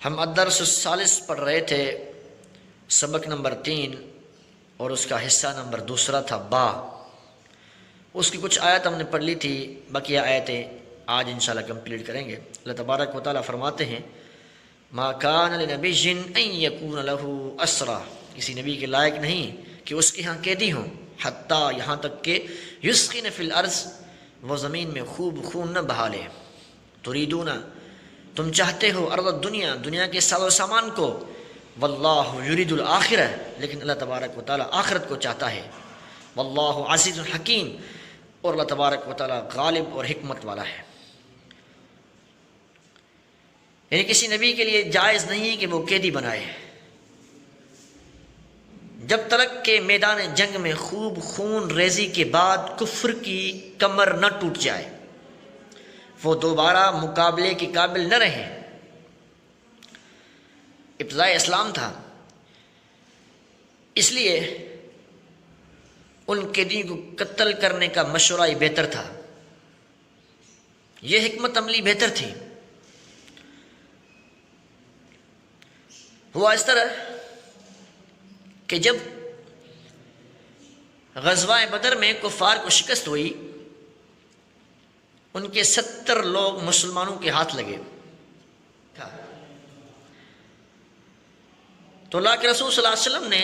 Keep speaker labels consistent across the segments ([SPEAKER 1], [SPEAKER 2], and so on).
[SPEAKER 1] ہم الدرس الثالث پڑھ رہے تھے، سبق نمبر 3 اور اس کا حصہ نمبر 2 تھا با۔ اس کی کچھ آیت ہم نے پڑھ لی تھی، باقی آیتیں آج انشاءاللہ کمپلیٹ کریں گے۔ اللہ تبارک و تعالیٰ فرماتے ہیں ما کان لنبی ان یکون لہ اسرا، کسی نبی کے لائق نہیں کہ اس کے ہاں قیدی ہوں، حتیٰ یہاں تک کہ یسخن فی الارض، وہ زمین میں خوب خون نہ بہا لے۔ تریدون، تم چاہتے ہو، ارض الدنیا، دنیا کے ساز و سامان کو، واللہ یرید الآخرہ، لیکن اللہ تبارک و تعالیٰ آخرت کو چاہتا ہے۔ واللہ عزیز حکیم، اور اللہ تبارک و تعالیٰ غالب اور حکمت والا ہے۔ یعنی کسی نبی کے لیے جائز نہیں کہ وہ قیدی بنائے جب تک کہ میدان جنگ میں خوب خون ریزی کے بعد کفر کی کمر نہ ٹوٹ جائے، وہ دوبارہ مقابلے کے قابل نہ رہیں۔ ابتداء اسلام تھا، اس لیے ان قیدیوں کو قتل کرنے کا مشورہ ہی بہتر تھا، یہ حکمت عملی بہتر تھی۔ ہوا اس طرح کہ جب غزوہ بدر میں کفار کو شکست ہوئی، ان کے 70 لوگ مسلمانوں کے ہاتھ لگے، تو اللہ کے رسول صلی اللہ علیہ وسلم نے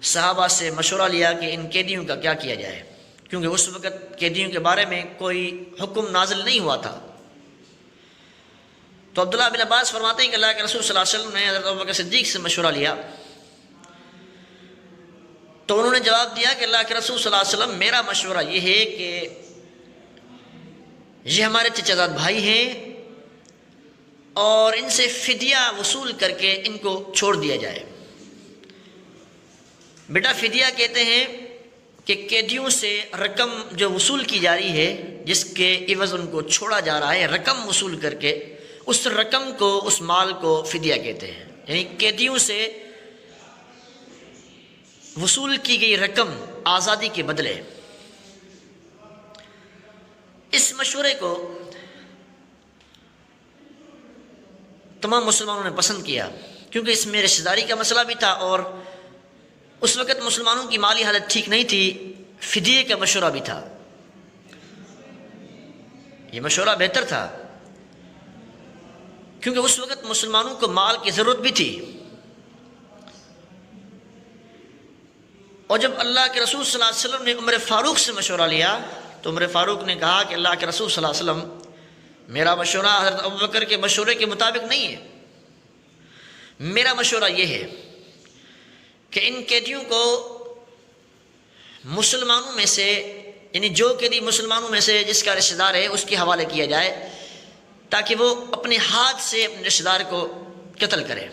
[SPEAKER 1] صحابہ سے مشورہ لیا کہ ان قیدیوں کا کیا کیا جائے، کیونکہ اس وقت قیدیوں کے بارے میں کوئی حکم نازل نہیں ہوا تھا۔ تو عبداللہ بن عباس فرماتے ہیں کہ اللہ کے رسول صلی اللہ علیہ وسلم نے حضرت ابوبکر صدیق سے مشورہ لیا، تو انہوں نے جواب دیا کہ اللہ کے رسول صلی اللہ علیہ وسلم، میرا مشورہ یہ ہے کہ یہ ہمارے چچا زاد بھائی ہیں اور ان سے فدیہ وصول کر کے ان کو چھوڑ دیا جائے۔ بیٹا فدیہ کہتے ہیں کہ قیدیوں سے رقم جو وصول کی جا رہی ہے، جس کے عوض ان کو چھوڑا جا رہا ہے، رقم وصول کر کے اس رقم کو، اس مال کو فدیہ کہتے ہیں۔ یعنی قیدیوں سے وصول کی گئی رقم آزادی کے بدلے۔ اس مشورے کو تمام مسلمانوں نے پسند کیا، کیونکہ اس میں رشتہ داری کا مسئلہ بھی تھا اور اس وقت مسلمانوں کی مالی حالت ٹھیک نہیں تھی، فدیے کا مشورہ بھی تھا۔ یہ مشورہ بہتر تھا کیونکہ اس وقت مسلمانوں کو مال کی ضرورت بھی تھی، اور جب اللہ کے رسول صلی اللہ علیہ وسلم نے عمر فاروق سے مشورہ لیا تو عمر فاروق نے کہا کہ اللہ کے رسول صلی اللہ علیہ وسلم، میرا مشورہ حضرت ابوبکر کے مشورے کے مطابق نہیں ہے، میرا مشورہ یہ ہے کہ ان قیدیوں کو مسلمانوں میں سے، یعنی جو قیدی مسلمانوں میں سے جس کا رشتہ دار ہے اس کے حوالے کیا جائے، تاکہ وہ اپنے ہاتھ سے اپنے رشتہ دار کو قتل کرے،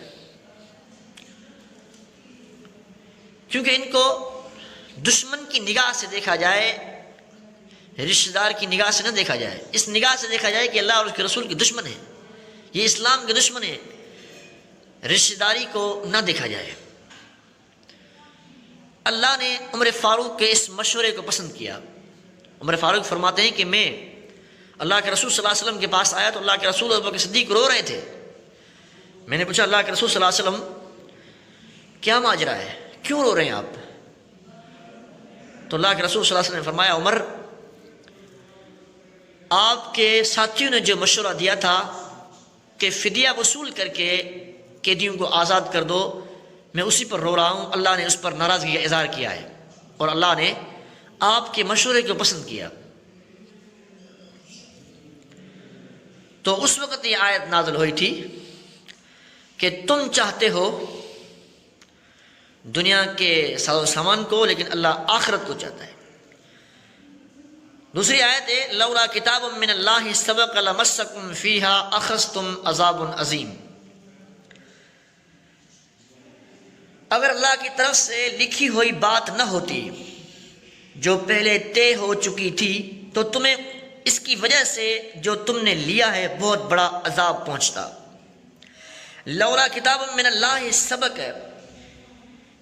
[SPEAKER 1] کیونکہ ان کو دشمن کی نگاہ سے دیکھا جائے، رشتہ دار کی نگاہ سے نہ دیکھا جائے، اس نگاہ سے دیکھا جائے کہ اللہ اور اس کے رسول کے دشمن ہیں، یہ اسلام کے دشمن ہیں، رشتہ داری کو نہ دیکھا جائے۔ اللہ نے عمر فاروق کے اس مشورے کو پسند کیا۔ عمر فاروق فرماتے ہیں کہ میں اللہ کے رسول صلی اللہ علیہ وسلم کے پاس آیا تو اللہ کے رسول ابوبکر صدیق رو رہے تھے۔ میں نے پوچھا اللہ کے رسول صلی اللہ علیہ وسلم کیا ماجرا ہے، کیوں رو رہے ہیں آپ؟ تو اللہ کے رسول صلی اللہ علیہ وسلم نے فرمایا، عمر، آپ کے ساتھیوں نے جو مشورہ دیا تھا کہ فدیہ وصول کر کے قیدیوں کو آزاد کر دو، میں اسی پر رو رہا ہوں، اللہ نے اس پر ناراضگی کا اظہار کیا ہے اور اللہ نے آپ کے مشورے کو پسند کیا۔ تو اس وقت یہ آیت نازل ہوئی تھی کہ تم چاہتے ہو دنیا کے ساز و سامان کو، لیکن اللہ آخرت کو چاہتا ہے۔ دوسری آیت ہے لولا کتاب من اللہ سبق لمسکم فیہا اخذتم عذاب عظیم، اگر اللہ کی طرف سے لکھی ہوئی بات نہ ہوتی جو پہلے طے ہو چکی تھی تو تمہیں اس کی وجہ سے جو تم نے لیا ہے بہت بڑا عذاب پہنچتا۔ لولا کتاب من اللہ سبق،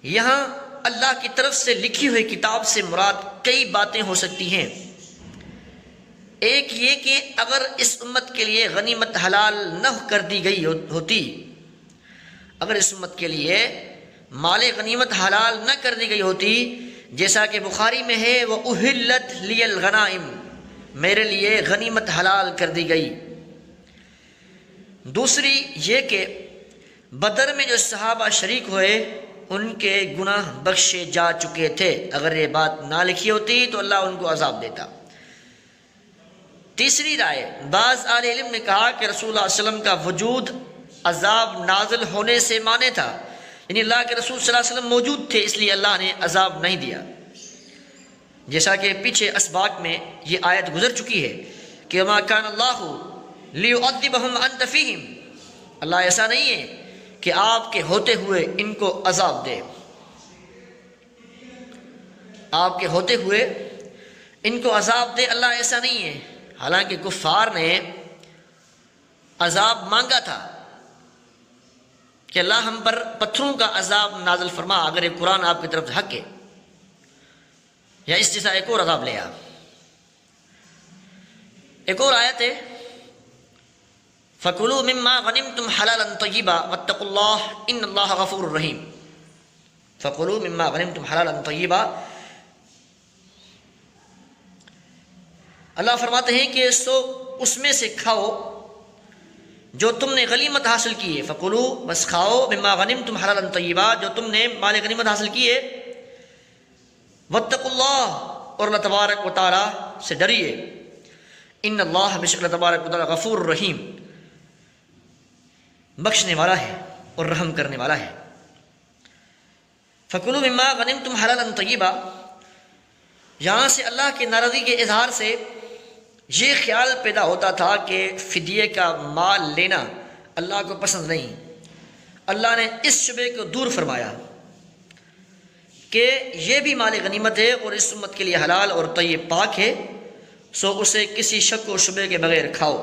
[SPEAKER 1] یہاں اللہ کی طرف سے لکھی ہوئی کتاب سے مراد کئی باتیں ہو سکتی ہیں، ایک یہ کہ اگر اس امت کے لیے غنیمت حلال نہ کر دی گئی ہوتی، اگر اس امت کے لیے مال غنیمت حلال نہ کر دی گئی ہوتی، جیسا کہ بخاری میں ہے وَأُحِلَّتْ لِيَ الْغَنَائِمُ، میرے لیے غنیمت حلال کر دی گئی۔ دوسری یہ کہ بدر میں جو صحابہ شریک ہوئے ان کے گناہ بخشے جا چکے تھے، اگر یہ بات نہ لکھی ہوتی تو اللہ ان کو عذاب دیتا۔ تیسری رائے، بعض اہل علم نے کہا کہ رسول اللہ علیہ وسلم کا وجود عذاب نازل ہونے سے مانے تھا، یعنی اللہ کے رسول صلی اللہ علیہ وسلم موجود تھے اس لیے اللہ نے عذاب نہیں دیا، جیسا کہ پیچھے اسباق میں یہ آیت گزر چکی ہے کہ وَمَا كَانَ اللَّهُ لِيُعَذِّبَهُمْ وَأَنْتَ فِيهِمْ، اللہ ایسا نہیں ہے کہ آپ کے ہوتے ہوئے ان کو عذاب دے، آپ کے ہوتے ہوئے ان کو عذاب دے، اللہ ایسا نہیں ہے۔ حالانکہ کفار نے عذاب مانگا تھا کہ اللہ ہم پر پتھروں کا عذاب نازل فرما اگر یہ قرآن آپ کی طرف حق ہے، یا اس جیسا ایک اور عذاب لے آ۔ ایک اور آیت ہے فَكُلُوا مِمَّا غَنِمْتُمْ حَلَالًا طَيِّبًا وَاتَّقُوا اللَّهَ إِنَّ اللَّهَ غَفُورٌ رَحِيمٌ۔ فَكُلُوا مِمَّا غَنِمْتُمْ حَلَالًا طَيِّبًا، اللہ فرماتے ہیں کہ سو اس میں سے کھاؤ جو تم نے غنیمت حاصل کی ہے، فَكُلُوا، بس کھاؤ، مِمَّا غَنِمْتُمْ حَلَالًا طَيِّبًا، جو تم نے مال غنیمت حاصل کی ہے، وَاتَّقُوا اللَّهَ، اور اللہ تبارک و تعالیٰ سے ڈریے، ان اللہ، بے شک اللہ تبارک و تعالیٰ غفور رحیم، بخشنے والا ہے اور رحم کرنے والا ہے۔ فَكُلُوا مِمَّا غَنِمْتُمْ حَلَالًا طَيِّبًا، یہاں سے اللہ کی ناراضگی کے اظہار سے یہ خیال پیدا ہوتا تھا کہ فدیے کا مال لینا اللہ کو پسند نہیں۔ اللہ نے اس شبے کو دور فرمایا کہ یہ بھی مال غنیمت ہے اور اس امت کے لیے حلال اور طیب پاک ہے، سو اسے کسی شک و شبے کے بغیر کھاؤ۔